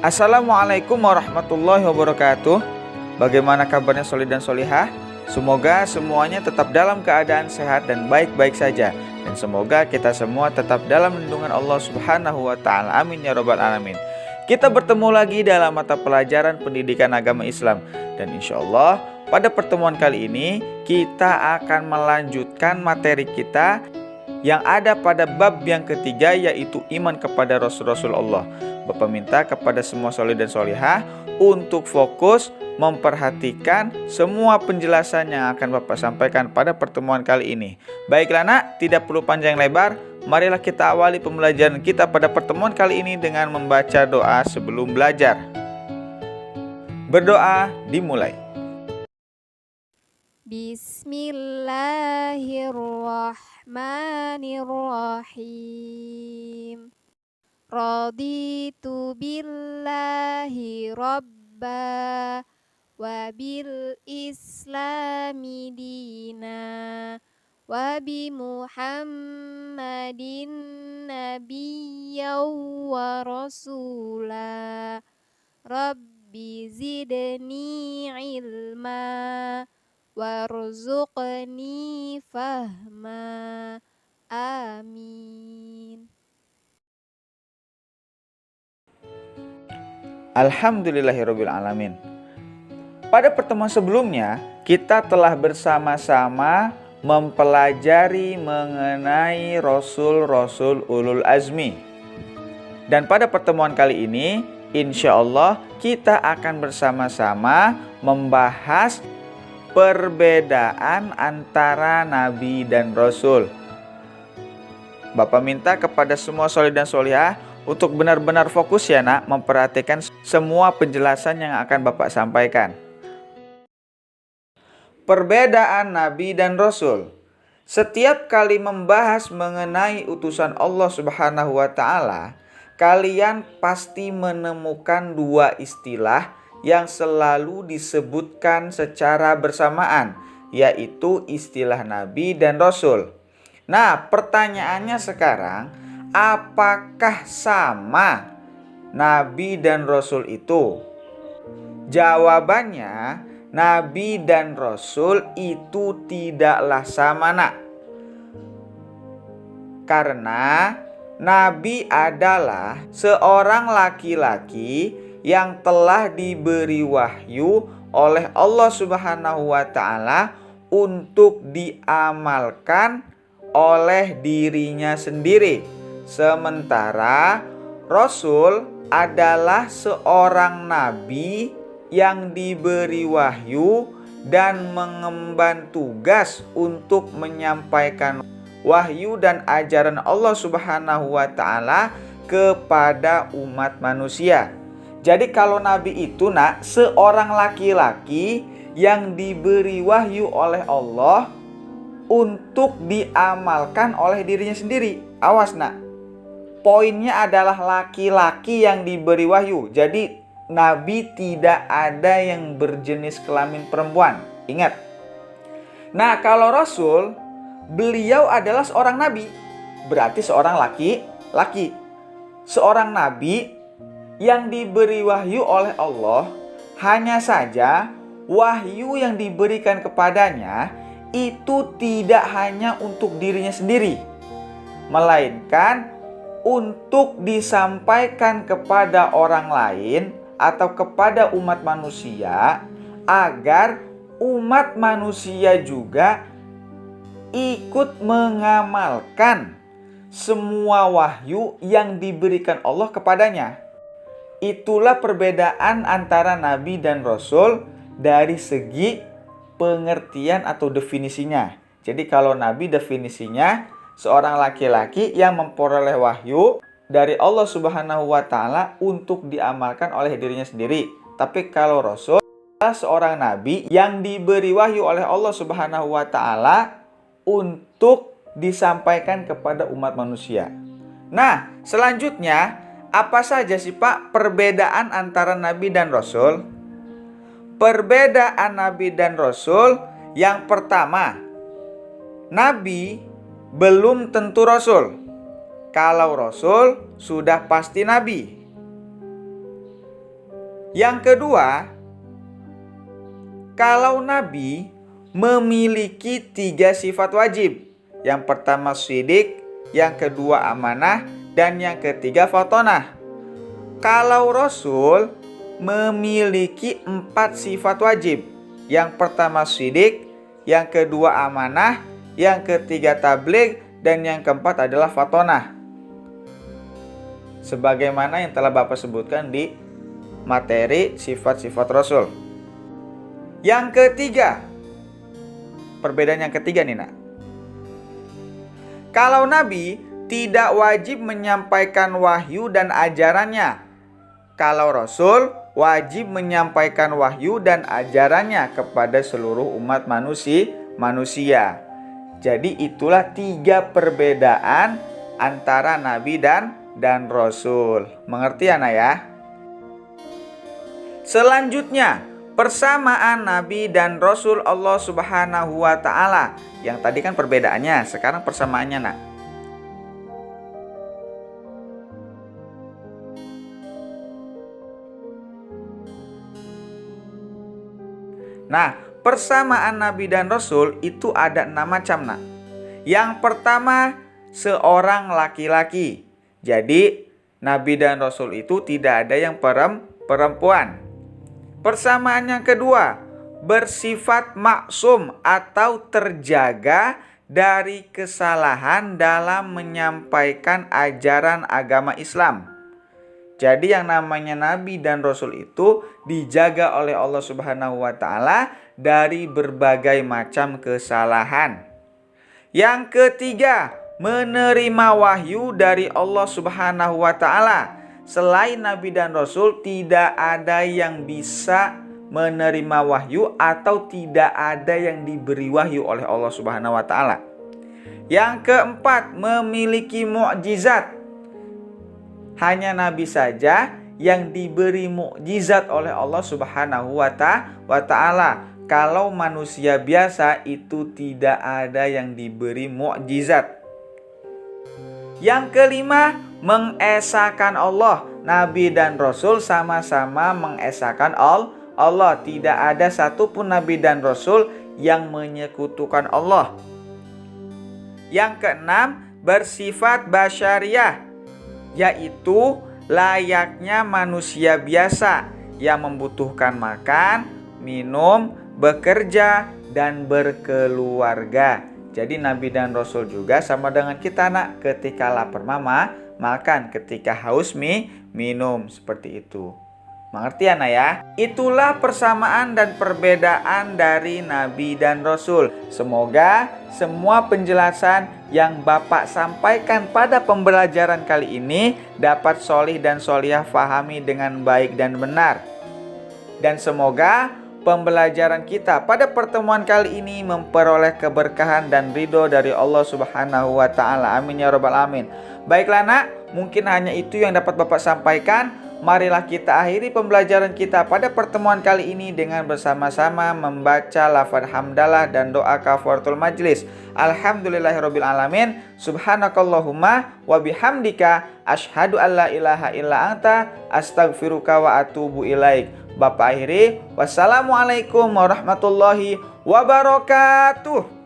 Assalamualaikum warahmatullahi wabarakatuh. Bagaimana kabarnya solid dan solihah? Semoga semuanya tetap dalam keadaan sehat dan baik-baik saja. Dan semoga kita semua tetap dalam lindungan Allah Subhanahu wa ta'ala. Amin ya rabbal alamin. Kita bertemu lagi dalam mata pelajaran pendidikan agama Islam. Dan insya Allah pada pertemuan kali ini kita akan melanjutkan materi kita yang ada pada bab yang ketiga, yaitu iman kepada Rasul-Rasul Allah. Bapak minta kepada semua solid dan solihah untuk fokus memperhatikan semua penjelasan yang akan Bapak sampaikan pada pertemuan kali ini. Baiklah nak, tidak perlu panjang lebar, marilah kita awali pembelajaran kita pada pertemuan kali ini dengan membaca doa sebelum belajar. Berdoa dimulai. Bismillahirrahmanirrahim. Raditu billahi rabba wa bil islami dina wa bi Muhammadin nabiyyan wa rasula. Rabbi zidni ilma warzuqni fahma. Amin. Alhamdulillahirabbil alamin. Pada pertemuan sebelumnya kita telah bersama-sama mempelajari mengenai Rasul-Rasul Ulul Azmi. Dan pada pertemuan kali ini insya Allah kita akan bersama-sama membahas perbedaan antara Nabi dan Rasul. Bapak minta kepada semua solid dan solihah untuk benar-benar fokus ya nak, memperhatikan semua penjelasan yang akan Bapak sampaikan. Perbedaan Nabi dan Rasul. Setiap kali membahas mengenai utusan Allah Subhanahu wa ta'ala, kalian pasti menemukan dua istilah yang selalu disebutkan secara bersamaan, yaitu istilah Nabi dan Rasul. Nah, pertanyaannya sekarang, apakah sama Nabi dan Rasul itu? Jawabannya, Nabi dan Rasul itu tidaklah sama nak. Karena Nabi adalah seorang laki-laki yang telah diberi wahyu oleh Allah Subhanahu wa ta'ala untuk diamalkan oleh dirinya sendiri. Sementara Rasul adalah seorang nabi yang diberi wahyu dan mengemban tugas untuk menyampaikan wahyu dan ajaran Allah Subhanahu wa ta'ala kepada umat manusia. Jadi kalau nabi itu nak, seorang laki-laki yang diberi wahyu oleh Allah untuk diamalkan oleh dirinya sendiri. Awas nak, poinnya adalah laki-laki yang diberi wahyu. Jadi Nabi tidak ada yang berjenis kelamin perempuan. Ingat. Nah, kalau Rasul, beliau adalah seorang Nabi. Berarti seorang laki-laki. Seorang Nabi yang diberi wahyu oleh Allah. Hanya saja wahyu yang diberikan kepadanya itu tidak hanya untuk dirinya sendiri, melainkan untuk disampaikan kepada orang lain atau kepada umat manusia, agar umat manusia juga ikut mengamalkan semua wahyu yang diberikan Allah kepadanya. Itulah perbedaan antara Nabi dan Rasul dari segi pengertian atau definisinya. Jadi kalau Nabi definisinya seorang laki-laki yang memperoleh wahyu dari Allah Subhanahu wa ta'ala untuk diamalkan oleh dirinya sendiri. Tapi kalau Rasul adalah seorang nabi yang diberi wahyu oleh Allah Subhanahu wa ta'ala untuk disampaikan kepada umat manusia. Nah, selanjutnya apa saja sih Pak perbedaan antara Nabi dan Rasul? Perbedaan Nabi dan Rasul, yang pertama, Nabi belum tentu Rasul. Kalau Rasul sudah pasti Nabi. Yang kedua, kalau Nabi memiliki 3 sifat wajib. Yang pertama shidik, yang kedua amanah, dan yang ketiga fatonah. Kalau Rasul memiliki 4 sifat wajib. Yang pertama shidik, yang kedua amanah, yang ketiga tabligh, dan yang keempat adalah fatonah. Sebagaimana yang telah Bapak sebutkan di materi sifat-sifat Rasul. Yang ketiga, perbedaan yang ketiga nih nak. Kalau Nabi tidak wajib menyampaikan wahyu dan ajarannya. Kalau Rasul wajib menyampaikan wahyu dan ajarannya kepada seluruh umat manusia. Jadi itulah 3 perbedaan antara Nabi dan Rasul. Mengerti anak ya? Selanjutnya, persamaan Nabi dan Rasul Allah Subhanahu wa Ta'ala. Yang tadi kan perbedaannya, sekarang persamaannya nak. Nah, persamaan Nabi dan Rasul itu ada 6 macam nak. Yang pertama, seorang laki-laki. Jadi, Nabi dan Rasul itu tidak ada yang perempuan. Persamaan yang kedua, bersifat maksum atau terjaga dari kesalahan dalam menyampaikan ajaran agama Islam. Jadi yang namanya Nabi dan Rasul itu dijaga oleh Allah Subhanahu wa Ta'ala dari berbagai macam kesalahan. Yang ketiga, menerima wahyu dari Allah Subhanahu wa Ta'ala. Selain Nabi dan Rasul, tidak ada yang bisa menerima wahyu atau tidak ada yang diberi wahyu oleh Allah Subhanahu wa Ta'ala. Yang keempat, memiliki mukjizat. Hanya Nabi saja yang diberi mukjizat oleh Allah Subhanahu wa Ta'ala. Kalau manusia biasa itu tidak ada yang diberi mukjizat. Yang kelima, mengesahkan Allah. Nabi dan Rasul sama-sama mengesahkan Allah. Tidak ada satupun Nabi dan Rasul yang menyekutukan Allah. Yang keenam, bersifat basyariah, yaitu layaknya manusia biasa yang membutuhkan makan, minum, bekerja, dan berkeluarga. Jadi Nabi dan Rasul juga sama dengan kita nak. Ketika lapar makan, ketika haus minum, seperti itu. Mengerti anak ya? Itulah persamaan dan perbedaan dari Nabi dan Rasul. Semoga semua penjelasan yang Bapak sampaikan pada pembelajaran kali ini dapat solih dan solihah fahami dengan baik dan benar. Dan semoga pembelajaran kita pada pertemuan kali ini memperoleh keberkahan dan ridho dari Allah Subhanahu wa Ta'ala. Amin ya rabbal alamin. Baiklah nak, mungkin hanya itu yang dapat Bapak sampaikan. Marilah kita akhiri pembelajaran kita pada pertemuan kali ini dengan bersama-sama membaca lafaz hamdalah dan doa kafaratul majlis. Alhamdulillahirabbil alamin. Subhanakallahumma wa bihamdika asyhadu alla ilaha illa anta astaghfiruka wa atubu ilaik. Bapak akhiri, wassalamualaikum warahmatullahi wabarakatuh.